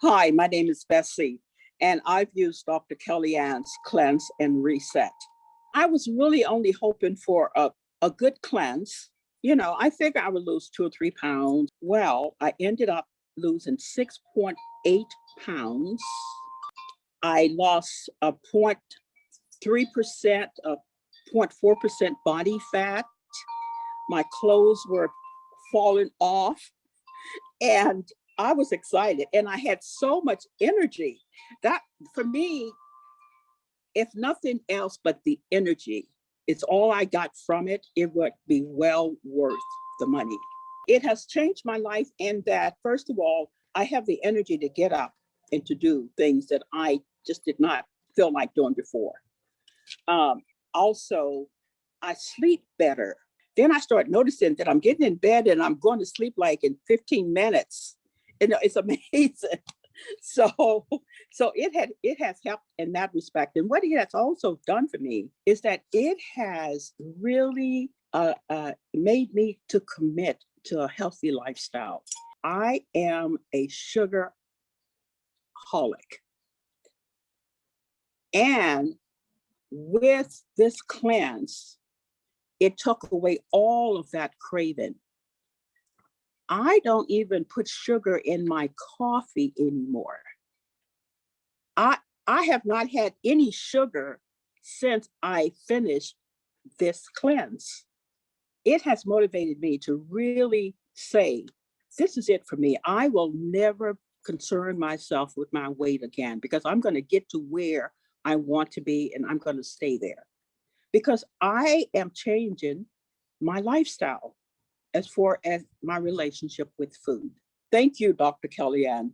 Hi, my name is Bessie, and I've used Dr. Kellyan's Cleanse and Reset. I was really only hoping for a good cleanse. I figured I would lose 2 or 3 pounds. Well, I ended up losing 6.8 pounds. I lost a 0.3%, a 0.4% body fat. My clothes were falling off, and I was excited, and I had so much energy. That, for me, if nothing else but the energy, it's all I got from it, it would be well worth the money. It has changed my life in that, first of all, I have the energy to get up and to do things that I just did not feel like doing before. Also, I sleep better. Then I start noticing that I'm getting in bed and I'm going to sleep like in 15 minutes. It's amazing. So, it has helped in that respect. And what it has also done for me is that it has really made me to commit to a healthy lifestyle. I am a sugar holic, and with this cleanse, it took away all of that craving. I don't even put sugar in my coffee anymore. I I have not had any sugar since I finished this cleanse. It has motivated me to really say, this is it for me. I will never concern myself with my weight again because I'm going to get to where I want to be and I'm going to stay there because I am changing my lifestyle as far as my relationship with food. Thank you, Dr. Kellyann.